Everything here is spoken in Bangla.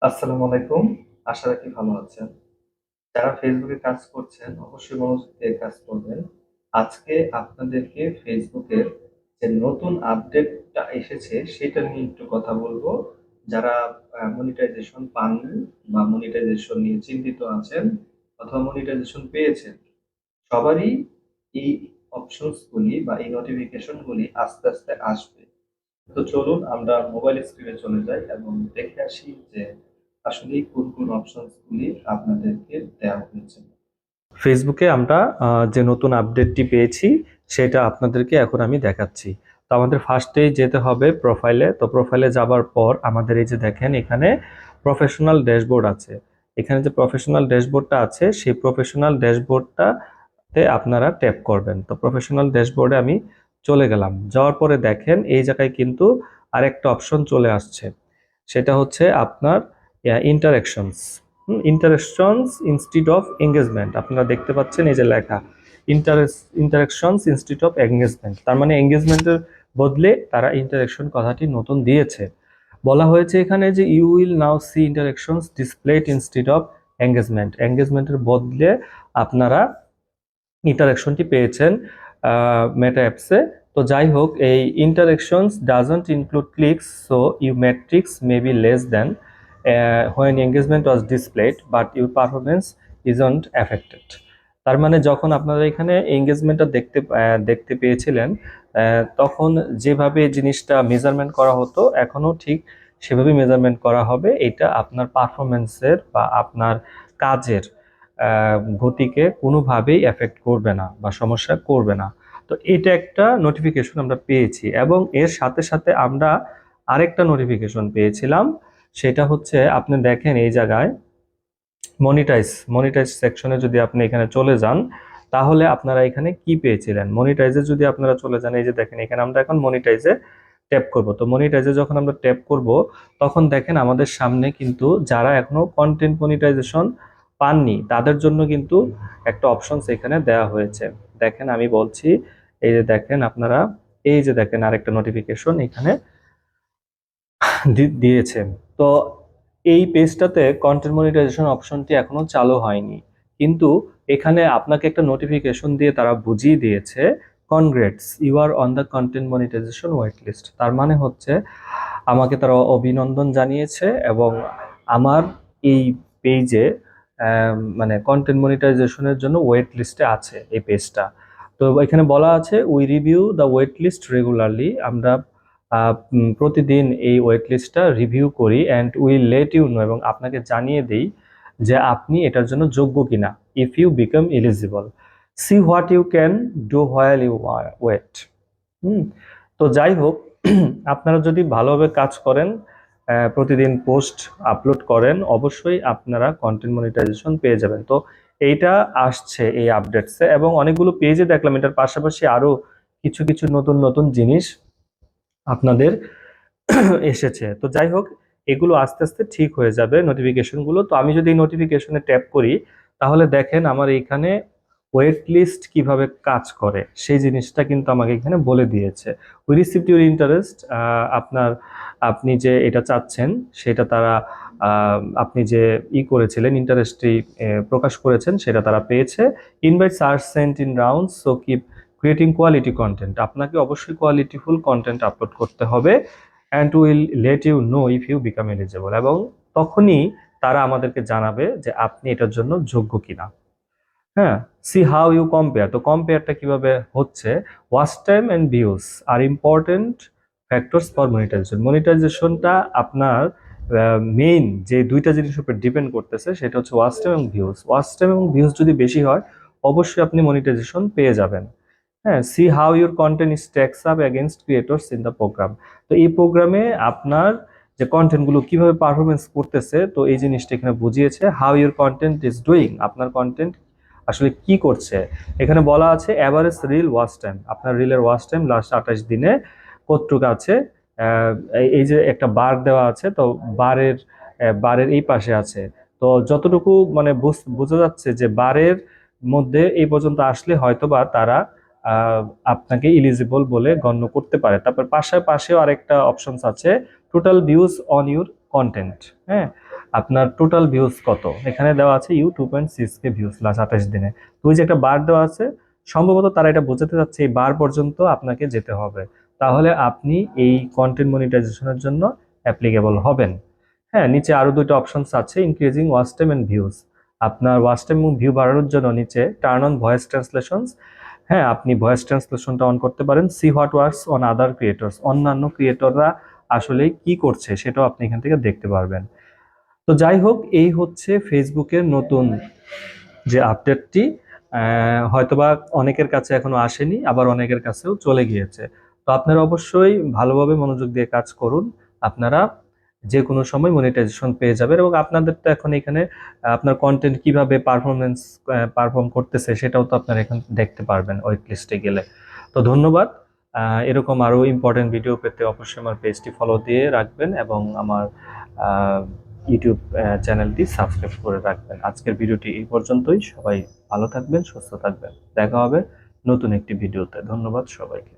আসসালামু আলাইকুম। আশা রাখি ভালো আছেন। যারা ফেসবুকে কাজ করছেন অবশ্যই মনোযোগ দিয়ে কাজ করবেন। আজকে আপনাদেরকে ফেসবুকের যে নতুন আপডেটটা এসেছে সেটা নিয়ে একটু কথা বলবো। যারা মনিটাইজেশন পাননি বা মনিটাইজেশন নিয়ে চিন্তিত আছেন অথবা মনিটাইজেশন পেয়েছেন, সবারই এই অপশনস গুলি বা এই নোটিফিকেশন গুলি আস্তে আস্তে আসবে। তো চলুন আমরা মোবাইল স্ক্রিনে চলে যাই এবং দেখে আসি যে আসলে কোন কোন অপশনস গুলি আপনাদেরকে দেওয়া হয়েছে। ফেসবুকে আমরা যে নতুন আপডেটটি পেয়েছি সেটা আপনাদেরকে এখন আমি দেখাচ্ছি। তো আমাদের ফার্স্টেই যেতে হবে প্রোফাইলে। তো প্রোফাইলে যাবার পর আমাদের এই যে দেখেন এখানে প্রফেশনাল ড্যাশবোর্ড আছে। এখানে যে প্রফেশনাল ড্যাশবোর্ডটা আছে সেই প্রফেশনাল ড্যাশবোর্ডটাতে আপনারা ট্যাপ করবেন। তো প্রফেশনাল ড্যাশবোর্ডে আমি চলে গেলাম। যাওয়ার পরে দেখেন এই জায়গায় কিন্তু আরেকটা অপশন চলে আসছে। সেটা হচ্ছে আপনার ইন্টারেকশনস। ইন্টারেকশনস ইনস্টিড অফ এঙ্গেজমেন্ট, আপনারা দেখতে পাচ্ছেন এই যে লেখা ইন্টারেকশনস ইনস্টিড অফ এঙ্গেজমেন্ট, তার মানে এঙ্গেজমেন্টের বদলে তারা ইন্টারেকশন কথাটি নতুন দিয়েছে। বলা হয়েছে এখানে যে you will now see interactions displayed instead of এঙ্গেজমেন্টের বদলে আপনারা ইন্টারেকশনটি পেয়েছেন মেটা অ্যাপসে। তো যাই হোক, এই interactions doesn't include clicks, so you metrics may be less than when engagement was displayed but your performance isn't affected. তার মানে যখন আপনারা এখানে এঙ্গেজমেন্টটা দেখতে পেয়েছিলেন, তখন যেভাবে জিনিসটা মেজারমেন্ট করা হতো এখনও ঠিক সেভাবে মেজারমেন্ট করা হবে। এটা আপনার পারফরমেন্সের বা আপনার কাজের গতিকে কোনোভাবেই এফেক্ট করবে না বা সমস্যা করবে না। তো এটা একটা নোটিফিকেশন আমরা পেয়েছি এবং এর সাথে সাথে আমরা আরেকটা নোটিফিকেশন পেয়েছিলাম। সেটা হচ্ছে আপনি দেখেন এই জায়গায় মনিটাইজ সেকশনে যদি আপনি এখানে চলে যান, তাহলে আপনারা এখানে কি পেয়েছিলেন। মনিটাইজে যদি আপনারা চলে যান, এই যে দেখেন এখানে আমরা এখন মনিটাইজে ট্যাপ করব। তো মনিটাইজে যখন আমরা ট্যাপ করব তখন দেখেন আমাদের সামনে কিন্তু যারা এখনো কন্টেন্ট মনিটাইজেশন পাননি তাদের জন্য কিন্তু একটা অপশন এখানে দেওয়া হয়েছে। দেখেন আমি বলছি, এই যে দেখেন আপনারা, এই যে দেখেন আরেকটা নোটিফিকেশন এখানে দিয়েছে। তো এই পেজটাতে কন্টেন্ট মনিটাইজেশন অপশনটি এখনো চালু হয়নি, কিন্তু এখানে আপনাকে একটা নোটিফিকেশন দিয়ে তারা বুঝিয়ে দিয়েছে congrats, you are on the content monetisation wait list. তার মানে হচ্ছে আমাকে তারা অভিনন্দন জানিয়েছে এবং আমার এই পেজে মানে কন্টেন্ট মনিটাইজেশনের জন্য ওয়েট লিস্টে আছে এই পেজটা। তো এখানে বলা আছে we review the wait list regularly, আমরা প্রতিদিন এই ওয়েট লিস্টটা রিভিউ করি and will let you know, এবং আপনাকে জানিয়ে দেই যে আপনি এটার জন্য যোগ্য কিনা। If you become eligible, see what you can do while you wait. তো যাই হোক, আপনারা যদি ভালোভাবে কাজ করেন, প্রতিদিন পোস্ট আপলোড করেন, অবশ্যই আপনারা কন্টেন্ট মনিটাইজেশন পেয়ে যাবেন। তো এইটা আসছে এই আপডেটসে এবং অনেকগুলো পেজে দেখলাম এটার পাশাপাশি আরো কিছু কিছু নতুন নতুন জিনিস আপনাদের এসেছে। তো যাই হোক, এগুলো আস্তে আস্তে ঠিক হয়ে যাবে নোটিফিকেশনগুলো। তো আমি যদি এই নোটিফিকেশনে ট্যাপ করি তাহলে দেখেন আমার এইখানে ওয়েট লিস্ট কিভাবে কাজ করে সেই জিনিসটা কিন্তু আমাকে এখানে বলে দিয়েছে। উই রিসিভড ইউর ইন্টারেস্ট, আপনার আপনি যে এটা চাচ্ছেন সেটা তারা আপনি যে করেছিলেন ইন্টারেস্টটি প্রকাশ করেছেন সেটা তারা পেয়েছে। Invites are sent in round, so keep creating quality content, আপনাকে অবশ্যই কোয়ালিটিফুল কন্টেন্ট আপলোড করতে হবে। And will let you know if you become eligible, এবং তখনই তারা আমাদেরকে জানাবে যে আপনি এটার জন্য যোগ্য কিনা। হ্যাঁ, সি হাউ ইউ কম্পেয়ার। তো কম্পেয়ারটা কিভাবে হচ্ছে, watch time and views are important factors for monetization. মনিটাইজেশনটা আপনার মেইন যে দুইটা জিনিসের উপর ডিপেন্ড করতেছে সেটা হচ্ছে ওয়াচ টাইম এবং ভিউজ। ওয়াচ টাইম এবং ভিউজ যদি বেশি হয় অবশ্যই আপনি মনিটাইজেশন পেয়ে যাবেন। হ্যাঁ, see how your content stacks up against creators in the program. তো এই প্রোগ্রামে আপনার যে কন্টেন্টগুলো কিভাবে পারফরমেন্স করতেছে, তো এই জিনিসটা এখানে বুঝিয়েছে। How your content is doing, আপনার কন্টেন্ট আসলে কি করছে। এখানে বলা আছে অ্যাভারেজ রিল ওয়াচ টাইম, আপনার রিলের ওয়াচ টাইম লাস্ট 28 দিনে কতটুকু আছে। এই যে একটা বার দেওয়া আছে, তো বারের এই পাশে আছে। তো যতটুকু মানে বোঝা যাচ্ছে যে বারের মধ্যে এই পর্যন্ত আসলে হয়তোবা তারা আপনাকে ইলিজিবল বলে গণ্য করতে পারে। তারপর পাশেও আরেকটা অপশনস আছে, total views on your content. হ্যাঁ, আপনার টোটাল ভিউজ কত, এখানে দেওয়া আছে ইউ 2.6K ভিউজ লাস্ট 28 দিনে। তো ওই যে একটা বার দেওয়া আছে, সম্ভবত তারা এটা বোঝাতে চাচ্ছে এই বার পর্যন্ত আপনাকে যেতে হবে, তাহলে আপনি এই কন্টেন্ট মনিটাইজেশনের জন্য অ্যাপ্লিকেবল হবেন। হ্যাঁ, নিচে আরো দুটো অপশনস আছে, increasing watch time and views. আপনার ওয়াচ টাইম এবং ভিউ বাড়ানোর জন্য নিচে টার্ন অন ভয়েস ট্রান্সলেশনস, হ্যাঁ আপনি ভয়েস ট্রান্সলেশনটা অন করতে পারেন। See what works on other creators, অন্যান্য ক্রিয়েটররা আসলে কি করছে সেটাও আপনি এখান থেকে দেখতে পারবেন। তো যাই হোক, এই হচ্ছে ফেসবুকের নতুন যে আপডেটটি, হয়তোবা অনেকের কাছে এখনো আসেনি, আবার অনেকের কাছেও চলে গিয়েছে। তো আপনারা অবশ্যই ভালোভাবে মনোযোগ দিয়ে কাজ করুন, আপনারা যে কোনো সময় মনিটাইজেশন পেয়ে যাবেন। এবং আপনাদের তো এখন এখানে আপনার কন্টেন্ট কিভাবে পারফর্ম করতেছে সেটাও তো আপনারা এখানে দেখতে পারবেন ওয়েট লিস্টে গেলে। তো ধন্যবাদ। এরকম আরো ইম্পর্টেন্ট ভিডিও পেতে অবশ্যই আমার পেজটি ফলো দিয়ে রাখবেন এবং আমার ইউটিউব চ্যানেলটি সাবস্ক্রাইব করে রাখবেন। আজকের ভিডিওটি এই পর্যন্তই। সবাই ভালো থাকবেন, সুস্থ থাকবেন। দেখা হবে নতুন একটি ভিডিওতে। ধন্যবাদ সবাইকে।